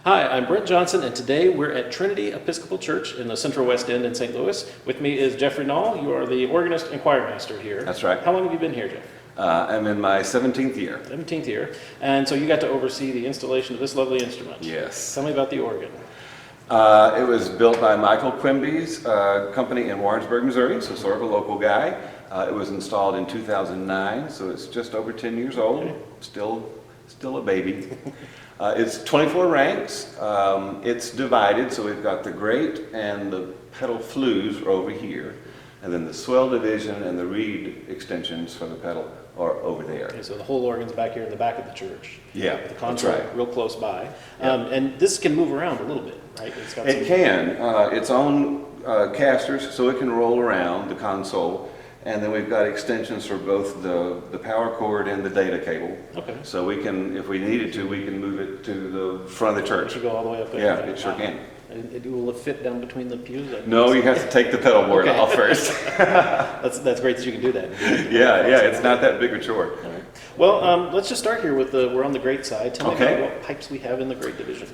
Hi, I'm Brent Johnson, and today we're at Trinity Episcopal Church in the Central West End in St. Louis. With me is Jeffrey Nall. You are the organist and choirmaster here. That's right. How long have you been here, Jeff? I'm in my 17th year. 17th year. And so you got to oversee the installation of this lovely instrument. Yes. Tell me about the organ. It was built by Michael Quimby's company in Warrensburg, Missouri, so sort of a local guy. It was installed in 2009, so it's just over 10 years old. Okay. Still a baby. It's 24 ranks. It's divided, so we've got the grate and the pedal flues are over here, and then the swell division and the reed extensions for the pedal are over there. Okay, so the whole organ's back here in the back of the church. Yeah, the console that's right. real close by. Yep. And this can move around a little bit, right? It can. It's on casters, so it can roll around the console. And then we've got extensions for both the power cord and the data cable. Okay. So we can, if we needed to, we can move it to the front of the It church. should go all the way up there. Yeah, it sure can. And will it fit down between the pews? No, you have to take the pedal board Okay. off first. That's great that you can do that. Yeah, it's not that big a chore. All right. Well, let's just start here with we're on the grate side. Tell me Okay. about what pipes we have in the grate division.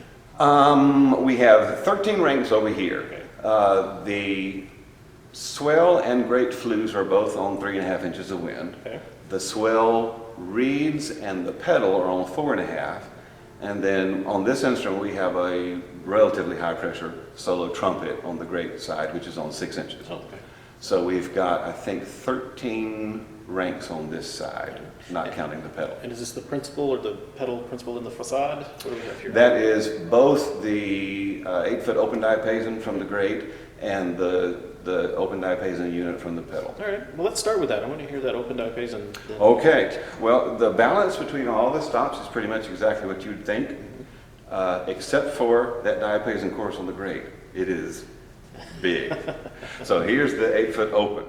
We have 13 ranks over here. Okay. The swell and grate flues are both on 3.5 inches of wind. Okay. The swell reeds and the pedal are on 4.5. And then on this instrument, we have a relatively high pressure solo trumpet on the grate side, which is on 6 inches. Oh, okay. So we've got, I think, 13 ranks on this side, not counting the pedal. And is this the principal or the pedal principal in the facade? What do we have here? That is both the 8-foot open diapason from the grate and the open diapason unit from the pedal. All right. Well, let's start with that. I want to hear that open diapason. Okay. Well, the balance between all the stops is pretty much exactly what you'd think, except for that diapason course on the grate. It is big. So here's the 8-foot open.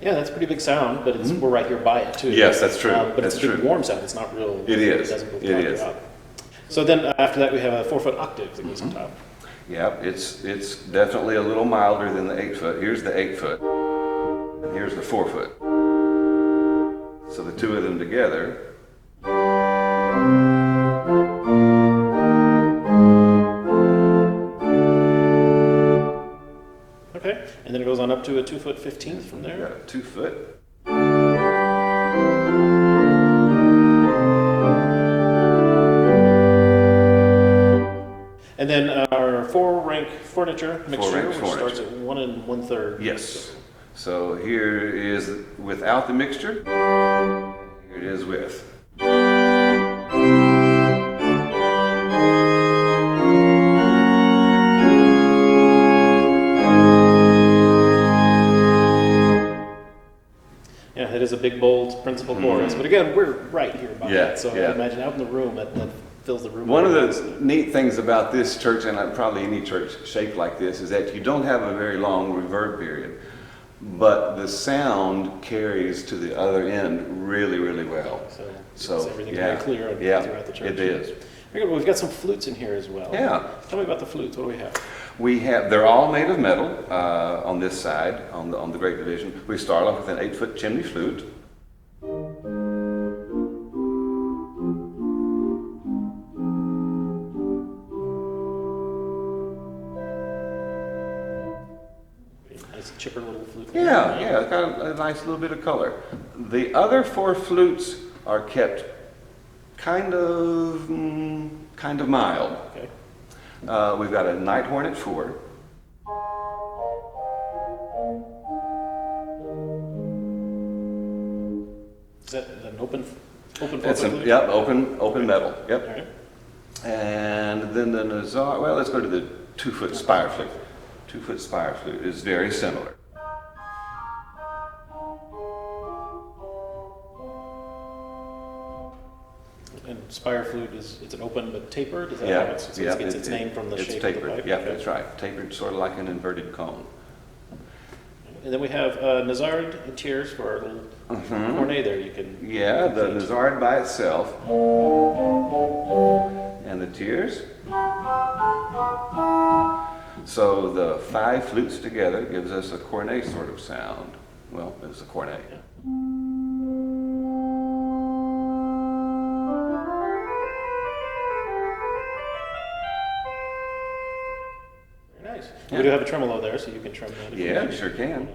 Yeah, that's a pretty big sound, but we're right here by it too. Yes, that's true. But That's it's a big true. warm sound. It's not real. It is. It doesn't It block is. you out. So then after that we have a 4-foot octave that goes on top. Yep, it's definitely a little milder than the 8-foot. Here's the 8-foot, and here's the 4-foot. So the two of them together. Okay. And then it goes on up to a 2-foot 15th from We've there. got a 2-foot. And then our 4-rank furniture mixture, Four-rank which furniture. starts at 1 1/3. Yes. So here is without the mixture. Here it is with. Yeah, it is a big, bold principal chorus. But again, we're right here by Yeah, it. So yeah. I imagine out in the room, that fills the room. One of the neat things about this church, and probably any church shaped like this, is that you don't have a very long reverb period, but the sound carries to the other end really, really well. So everything's yeah, very clear yeah, throughout the church. it is. Very good. Well, we've got some flutes in here as well. Yeah. Tell me about the flutes. What do we have? They're all made of metal on this side, on the grate division. We start off with an 8-foot chimney flute. Nice chipper little flute. Yeah, it's got a nice little bit of color. The other 4 flutes are kept kind of mild. Okay. We've got a night horn at 4. Is that an open It's flute? yep, open metal. Yep. All right. And then the Nazar. Well, let's go to the 2-foot spire flute. 2-foot spire flute is very similar. And spire flute it's an open but tapered. Is that Yeah, how it yeah, gets its name from the it's shape tapered. of the pipe? Yeah, Okay. that's right. Tapered, sort of like an inverted cone. And then we have Nazard and tiers for our little cornet there. You can. Yeah, the Nazard by itself, and the tiers. So the 5 flutes together gives us a cornet sort of sound. well, it was a cornet. Yeah. Very nice. Yeah. We do have a tremolo there, so you can trim that. If you Yeah, like. sure can.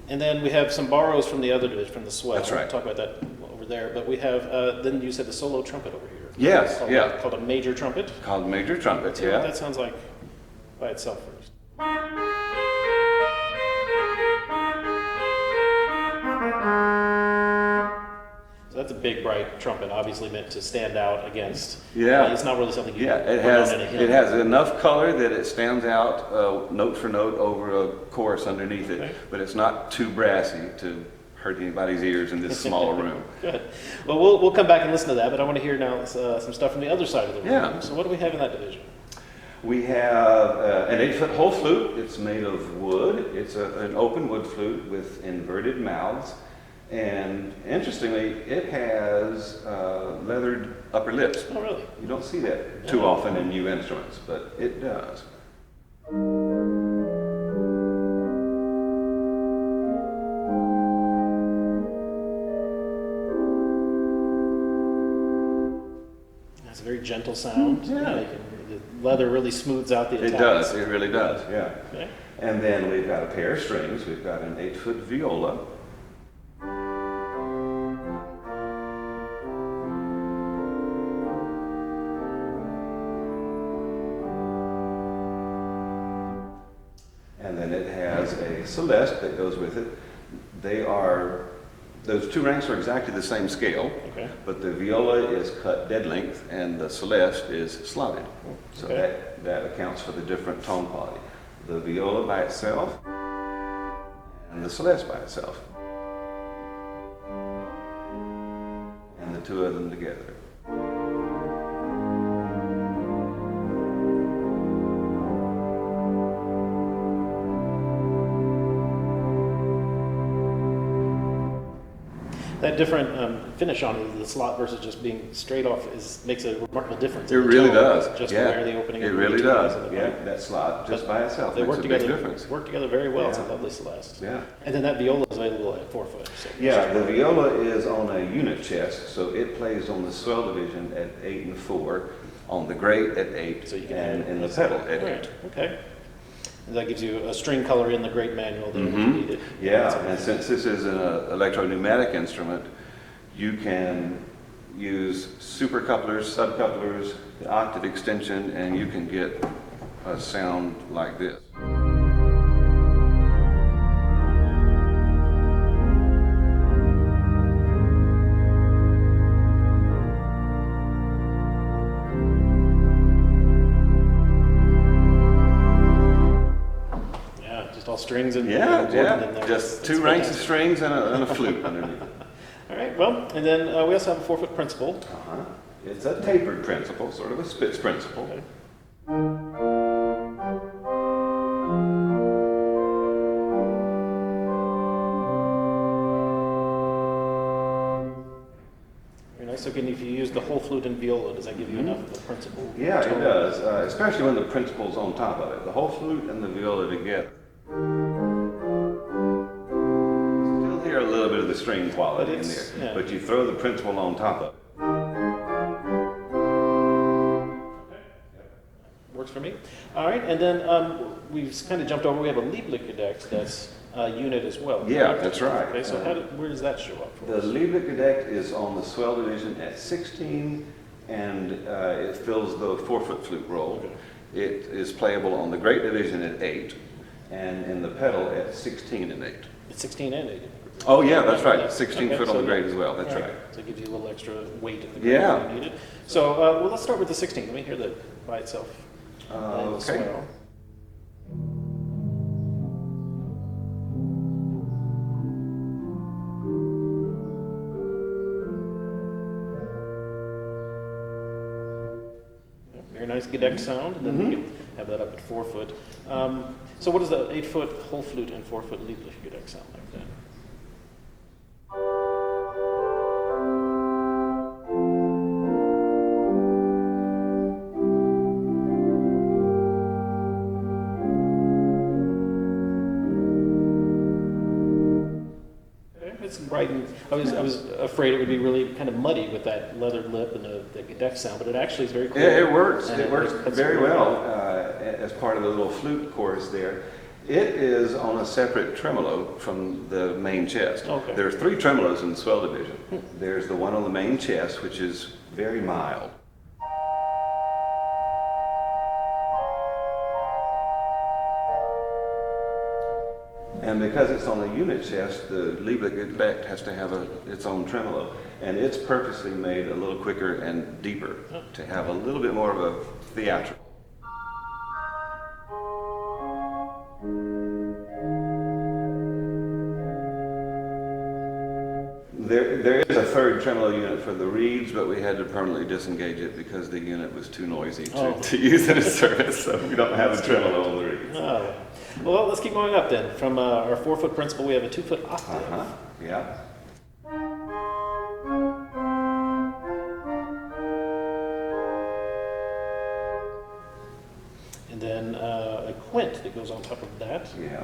And then we have some borrows from the other division, from the Swell. That's right. We'll talk about that over there. But we have, then you said the solo trumpet over here. Yes, Called, yeah. Called a major trumpet. Called major trumpet, Tell me what yeah. that sounds like by itself first. So that's a big, bright trumpet, obviously meant to stand out against. Yeah. It's not really something you Yeah, put on in a hymn. it has enough color that it stands out note for note over a chorus underneath it, Okay. but it's not too brassy to hurt anybody's ears in this small room. Good. Well, we'll come back and listen to that, but I want to hear now some stuff from the other side of the room. Yeah. So what do we have in that division? We have an 8-foot whole flute. It's made of wood. It's an open wood flute with inverted mouths. And interestingly, it has leathered upper lips. Oh, really? You don't see that too often in new instruments, but it does. It's a very gentle sound. Yeah. The leather really smooths out the attacks. It does. It really does, yeah. Okay. And then we've got a pair of strings. We've got an 8-foot viola. And then it has a celeste that goes with it. Those two ranks are exactly the same scale, Okay. but the viola is cut dead length and the celeste is slotted. So Okay. that accounts for the different tone quality. The viola by itself and the celeste by itself. And the two of them together. That different finish on the slot versus just being straight off makes a remarkable difference. It in the really tone, does. Just yeah. where the opening It of the really two does. is in the Yeah, pipe. that slot just by itself They makes work a together. big difference. Work together very well. It's a Yeah. lovely celeste. Yeah. And then that viola is available at 4 foot. So Yeah, the viola is on a unit chest, so it plays on the swell division at 8 and 4, on the great at 8, So you can and add- in the pedal at 8. Right. Okay. And that gives you a string color in the great manual there if you need it. Yeah, and since this is an electro-pneumatic instrument, you can use super couplers, subcouplers, the octave extension, and you can get a sound like this. Yeah, just all strings and Yeah, wood in yeah, there. just It's two ranks of fantastic. strings and a flute underneath. All right. Well, and then we also have a 4 foot principal. Uh-huh. It's a tapered principle, sort of a Spitz principle. Okay. Very nice. So, if you use the whole flute and viola, does that give you enough of the principal? Yeah, it tone? does, especially when the principal's on top of it. The whole flute and the viola together. Still hear a little bit of the string quality But in it's- there, yeah. but you throw the principal on top of it. Works for me. All right, and then we've kind of jumped over. We have a Lieblich-Gedeckt that's a unit as well. Yeah, correct? that's right. Okay, so where does that show up for The us? Lieblich-Gedeckt is on the swell division at 16, and it fills the 4-foot flute roll. Okay. It is playable on the great division at 8, and in the pedal at 16 and 8. It's 16 and 8. Oh yeah, that's right. Yeah. 16 Okay, foot on so the great as well. That's all right. So it gives you a little extra weight in the grade Yeah. if you need it. So, well, let's start with the 16. Let me hear that by itself. And the Okay. swell. Yeah, very nice Gedeckt sound, and then we can have that up at 4 foot. So what does the 8 foot whole flute and 4 foot Lieblich Gedeckt sound like then? frightened. I was afraid it would be really kind of muddy with that leather lip and the deck sound, but it actually is very cool. Yeah, it works. And It works very really well as part of the little flute chorus there. It is on a separate tremolo from the main chest. Okay. There's 3 tremolos in the swell division. There's the one on the main chest, which is very mild. And because it's on a unit chest, the Lieblich effect has to have its own tremolo. And it's purposely made a little quicker and deeper to have a little bit more of a theatrical. There is a third tremolo unit for the reeds, but we had to permanently disengage it because the unit was too noisy to use in a service, so we don't have a tremolo on the reeds. Oh. Well, let's keep going up then. From our 4-foot principal, we have a 2-foot octave. Yeah. And then a quint that goes on top of that. Yeah.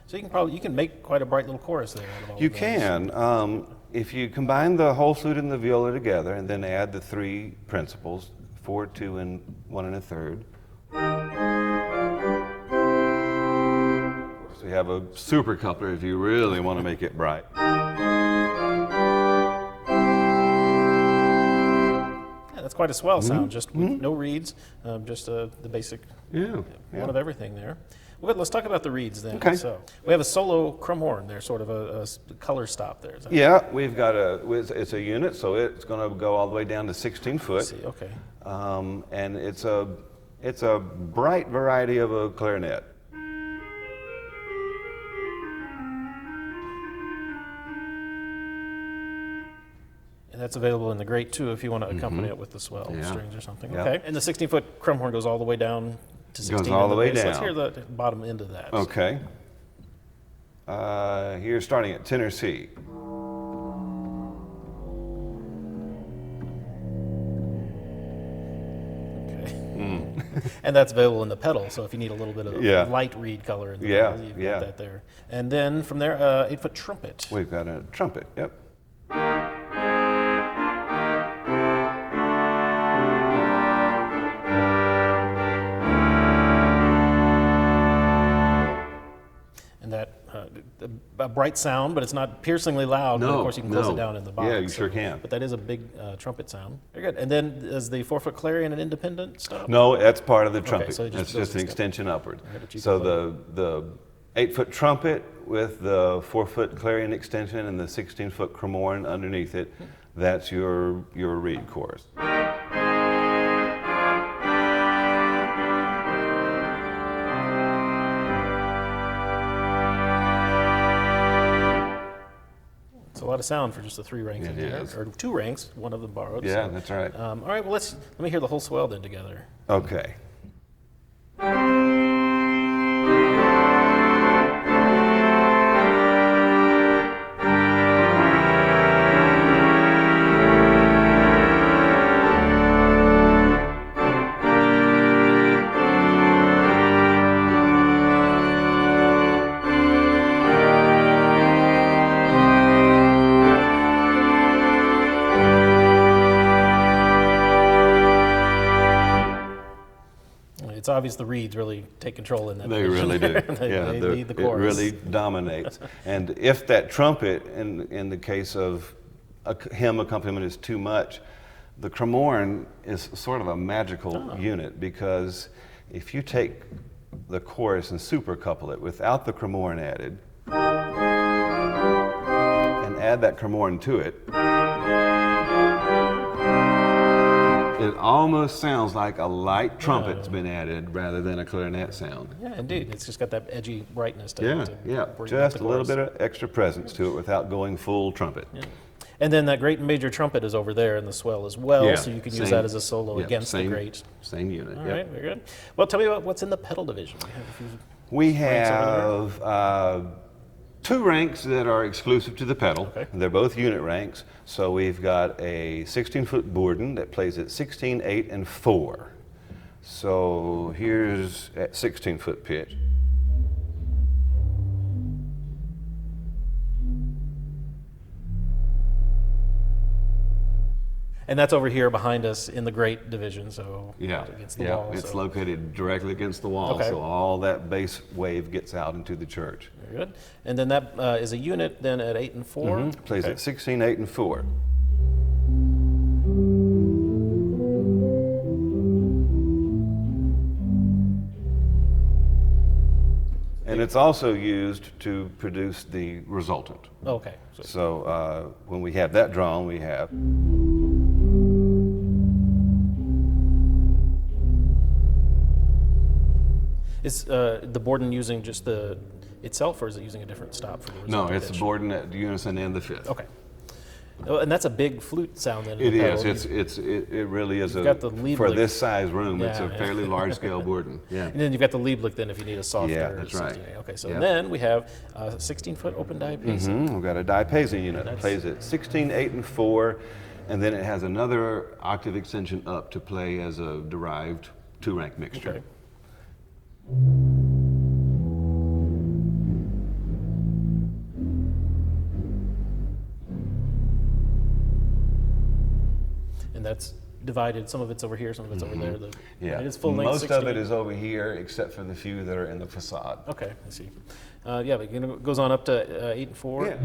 So you can make quite a bright little chorus there. Out of all You of those. can. If you combine the whole flute and the viola together and then add the 3 principals, 4, 2, and 1 1/3. So you have a super coupler if you really want to make it bright. Yeah, that's quite a swell sound, just with no reeds, just the basic Yeah. one of everything there. Well, let's talk about the reeds then. Okay. So we have a solo crumb horn there, sort of a color stop there. Is that Yeah, we've got it's a unit, so it's going to go all the way down to 16 I foot. see, okay. And it's a bright variety of a clarinet. And that's available in the grate too if you want to accompany it with the swell Yeah. strings or something. Yeah. Okay. And the 16-foot crumb horn goes all the way down to 16. Goes all in the way bass. Let's down. hear the bottom end of that. Okay. Here, starting at tenor C. And that's available in the pedal, so if you need a little bit of Yeah. light reed color in the Yeah, pedal, you've yeah. got that there. And then from there, 8-foot trumpet. We've got a trumpet, yep. And that, a bright sound, but it's not piercingly loud. But of No, course, you can close no. it down in the box. Yeah, you sure can. But that is a big trumpet sound. Very good. And then is the 4-foot clarion an independent stop? No, that's part of the trumpet. so it just That's goes just an in step. extension upward. Right, but you So can the 8-foot trumpet with the 4-foot clarion extension and the 16-foot cremorne underneath it, that's your reed chorus. It's a lot of sound for just the 3 ranks It in there, is. or 2 ranks, one of them borrowed. Yeah, so. that's right. All right, well, let me hear the whole swell then together. Okay. It's obvious the reeds really take control in that. They division really do. there. they lead the it chorus. really dominates. And if that trumpet, in the case of a hymn accompaniment, is too much, the cremorne is sort of a magical unit, because if you take the chorus and supercouple it without the cremorne added, and add that cremorne to it, it almost sounds like a light trumpet's been added rather than a clarinet sound. Yeah, indeed. It's just got that edgy brightness to Yeah, it. yeah, bring out just the a little chorus. bit of extra presence to it without going full trumpet. Yeah. And then that great and major trumpet is over there in the swell as well, Yeah, so you can use same- that as a solo yeah, against same- the great. Same unit. All yep. right, very good. Well, tell me about what's in the pedal division. We have a few We ranks over have 2 ranks that are exclusive to the pedal. Okay. They're both unit ranks. So we've got a 16-foot bourdon that plays at 16, 8, and 4. So here's at 16-foot pitch. And that's over here behind us in the great division, so Yeah, against the yeah, wall. it's so. located directly against the wall, Okay. so all that bass wave gets out into the church. Very good. And then that is a unit then at 8 and 4? Plays Okay. at 16, 8, and 4. And it's also used to produce the resultant. Okay. So when we have that drawn, we have. Is the Borden using just the itself, or is it using a different stop for the No, resultant it's the pitch? Borden at unison and the fifth. Okay. Oh, and that's a big flute sound then. It is. pedal. It really is You've got the lead for lick. this size room. It's Yeah, a yeah. fairly large scale Borden. Yeah. And then you've got the Lieblich then if you need a softer. Yeah, that's right. 16. Okay, so Yeah. then we have a 16-foot open diapason. We've got a diapason unit. It That's- plays at 16, 8, and 4, and then it has another octave extension up to play as a derived two-rank mixture. Okay. And that's divided. Some of it's over here, some of it's over there. Yeah. And it's full length. Most 16. of it is over here, except for the few that are in the facade. Okay, I see. Yeah, but it goes on up to 8 and 4. Yeah.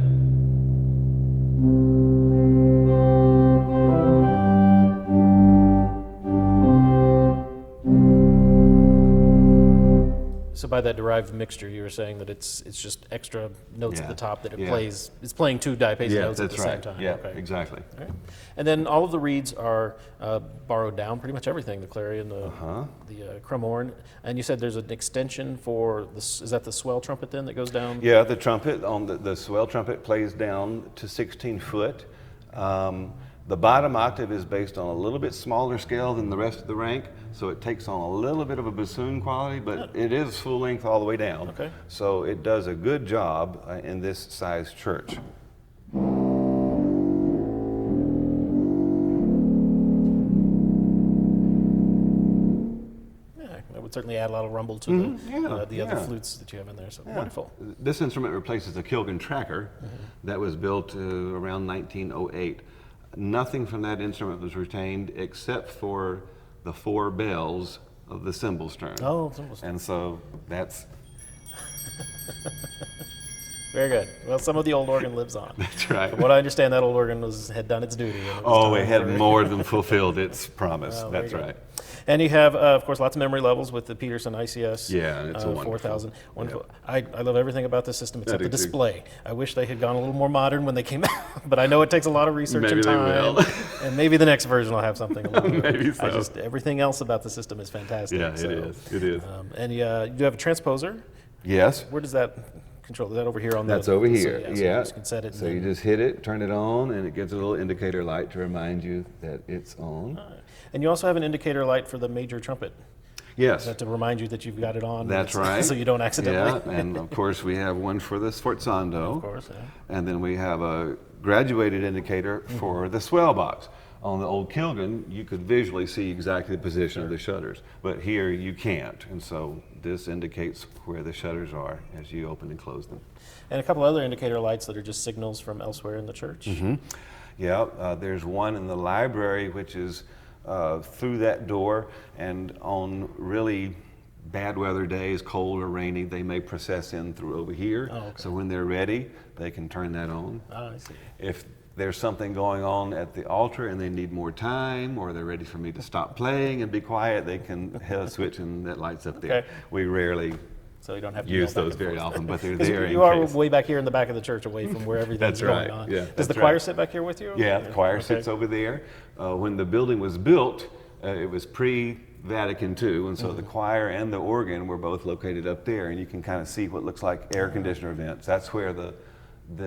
So by that derived mixture, you were saying that it's just extra notes at Yeah. the top that it Yeah. plays. It's playing two diapason Yeah, notes at that's the right. same time. Yeah, Okay. exactly. All right. And then all of the reeds are borrowed down, pretty much everything, the clarion, the crumhorn. And you said there's an extension for, is that the swell trumpet then that goes down? Yeah, the trumpet on the swell trumpet plays down to 16 foot. The bottom octave is based on a little bit smaller scale than the rest of the rank, so it takes on a little bit of a bassoon quality, but it is full length all the way down. Okay. So it does a good job in this size church. Yeah, that would certainly add a lot of rumble to the other yeah. flutes that you have in there. So wonderful. This instrument replaces a Kilgan tracker that was built around 1908. Nothing from that instrument was retained except for the 4 bells of the cymbal stern. Oh, cymbal stern. And so that's Very good. Well, some of the old organ lives on. that's right. From what I understand, that old organ had done its duty. And it was Oh, time it had for- more than fulfilled its promise. Oh, very That's good. right. And you have, of course, lots of memory levels with the Peterson ICS. Yeah, it's a wonderful- 4000. Wonderful. I love everything about this system except I the do too. display. I wish they had gone a little more modern when they came out, but I know it takes a lot of research Maybe and they time. will. And maybe the next version will have something a little more. Maybe so. Everything else about the system is fantastic. Yeah, so, it is. It is. And you have a transposer. Yes. Where does that control? Is that over here on the? That's over so, here. so Yeah. you just can set it. So and you then- just hit it, turn it on, and it gives a little indicator light to remind you that it's on. And you also have an indicator light for the major trumpet. Yes. To remind you that you've got it on. That's right. So you don't accidentally. Yeah, and of course we have one for the Sforzando. Of course, yeah. And then we have a graduated indicator for the swell box. On the old Kilgan, you could visually see exactly the position of the shutters, but here you can't. And so this indicates where the shutters are as you open and close them. And a couple other indicator lights that are just signals from elsewhere in the church. Yeah, there's one in the library which is through that door, and on really bad weather days, cold or rainy, they may process in through over here. Oh, okay. So when they're ready, they can turn that on. Ah, I see. If there's something going on at the altar and they need more time, or they're ready for me to stop playing and be quiet, they can hit a switch and that lights up there. Okay. We rarely So you don't have to use yell back those and very forth. often, but they're 'Cause there you in are case. way back here in the back of the church, away from where everything's That's going right. on. Yeah, Does the that's choir right. sit back here with you? Yeah, the choir Okay. sits over there. When the building was built, it was pre-Vatican II, and so the choir and the organ were both located up there, and you can kind of see what looks like air conditioner vents. That's where the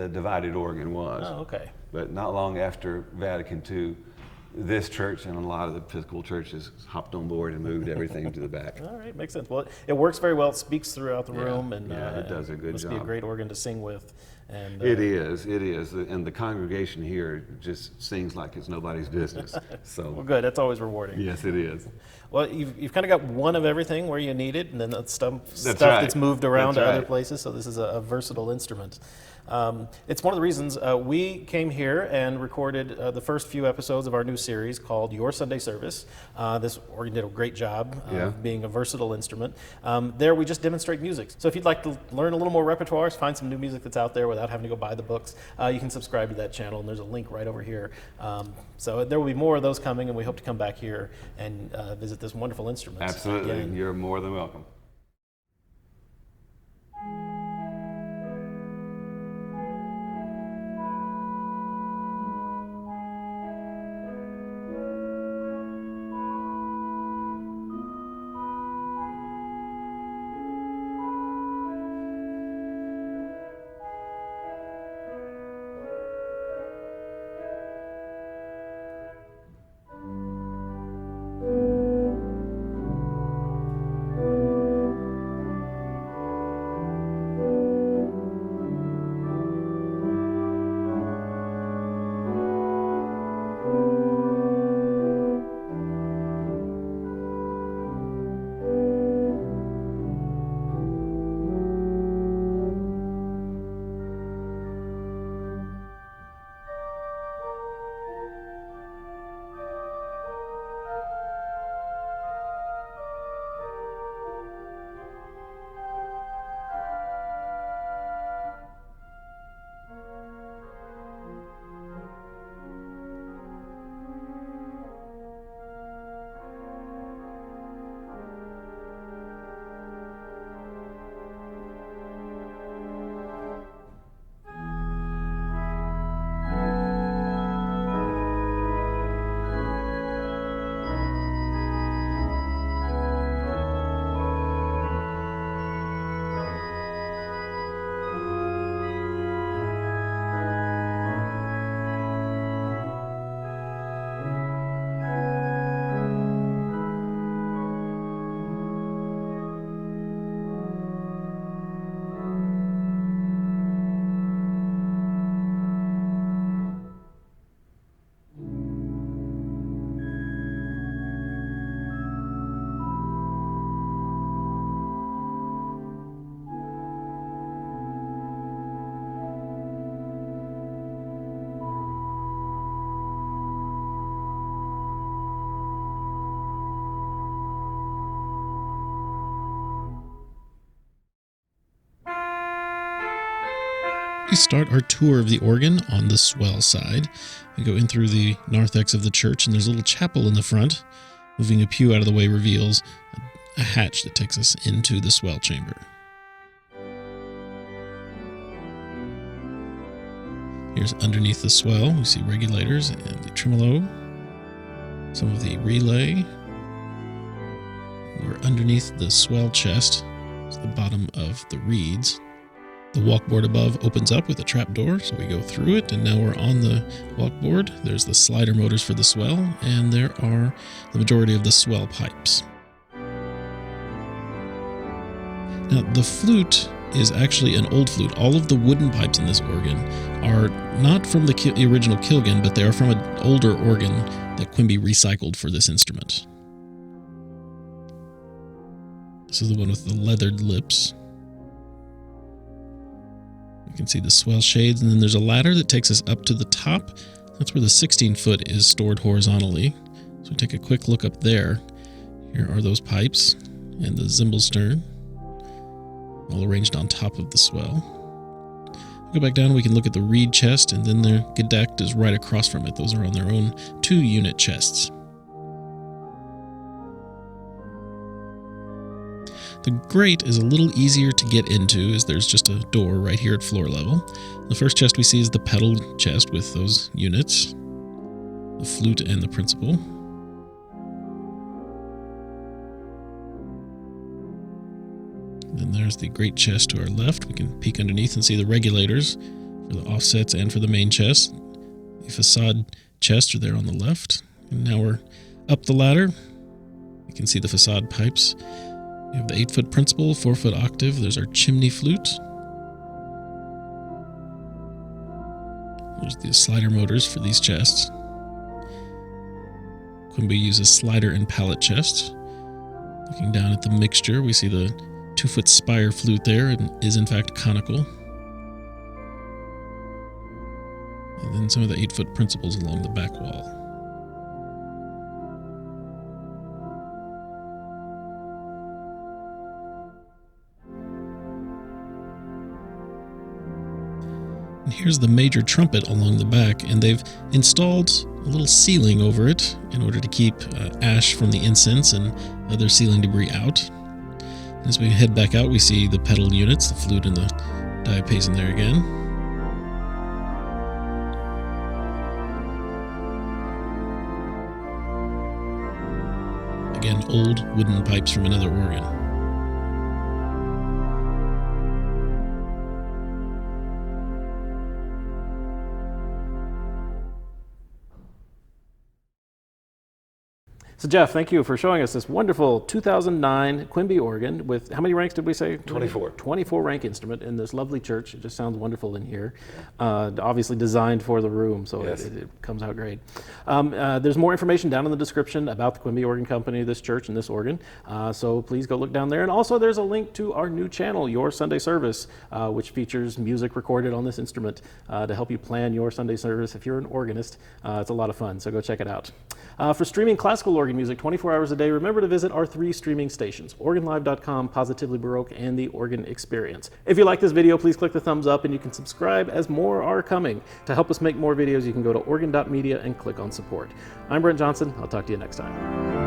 divided organ was. Oh, okay. But not long after Vatican II, this church and a lot of the Episcopal churches hopped on board and moved everything to the back. All right, makes sense. Well, it works very well. It speaks throughout the Yeah, room, and yeah, it does a good must be a job. great organ to sing with. And It is, and the congregation here just sings like it's nobody's business. So, well, good. That's always rewarding. yes, it is. Well, you've kind of got one of everything where you need it, and then that's stuff right. that's moved around That's to other right. places. So this is a versatile instrument. It's one of the reasons we came here and recorded the first few episodes of our new series called Your Sunday Service. This organ did a great job of being a versatile instrument. There we just demonstrate music. So if you'd like to learn a little more repertoire, find some new music that's out there without having to go buy the books, you can subscribe to that channel, and there's a link right over here. So there will be more of those coming, and we hope to come back here and visit this wonderful instrument. Absolutely. Again. You're more than welcome. We start our tour of the organ on the Swell side. We go in through the narthex of the church, and there's a little chapel in the front. Moving a pew out of the way reveals a hatch that takes us into the Swell chamber. Here's underneath the Swell. We see regulators and the tremolo, some of the relay. We're underneath the Swell chest. It's the bottom of the reeds. The walkboard above opens up with a trap door, so we go through it, and now we're on the walkboard. There's the slider motors for the Swell, and there are the majority of the Swell pipes. Now, the flute is actually an old flute. All of the wooden pipes in this organ are not from the original Kilgan, but they are from an older organ that Quimby recycled for this instrument. This is the one with the leathered lips. You can see the Swell shades, and then there's a ladder that takes us up to the top. That's where the 16-foot is stored horizontally. So we take a quick look up there. Here are those pipes and the cymbal stern, all arranged on top of the Swell. Go back down, we can look at the reed chest, and then the gedect is right across from it. Those are on their own 2-unit chests. The grate is a little easier to get into, as there's just a door right here at floor level. The first chest we see is the pedal chest with those units, the flute and the principal. Then there's the grate chest to our left. We can peek underneath and see the regulators for the offsets and for the main chest. The facade chests are there on the left. And now we're up the ladder. You can see the facade pipes. We have the 8-foot principal, 4-foot octave. There's our chimney flute. There's the slider motors for these chests. Quimby uses slider and pallet chest. Looking down at the mixture, we see the 2-foot spire flute there and is in fact conical. And then some of the 8-foot principals along the back wall. And here's the major trumpet along the back, and they've installed a little ceiling over it in order to keep ash from the incense and other ceiling debris out. As we head back out, we see the pedal units, the flute and the diapason there again. Again, old wooden pipes from another organ. So Jeff, thank you for showing us this wonderful 2009 Quimby organ with, how many ranks did we say? 24. 24 rank instrument in this lovely church. It just sounds wonderful in here. Obviously designed for the room, so Yes. it comes out great. There's more information down in the description about the Quimby Organ Company, this church, and this organ. So please go look down there. And also there's a link to our new channel, Your Sunday Service, which features music recorded on this instrument to help you plan your Sunday service. If you're an organist, it's a lot of fun, so go check it out. For streaming classical organ music 24 hours a day, remember to visit our 3 streaming stations, organlive.com, Positively Baroque, and The Organ Experience. If you like this video, please click the thumbs up, and you can subscribe as more are coming. To help us make more videos, you can go to organ.media and click on support. I'm Brent Johnson. I'll talk to you next time.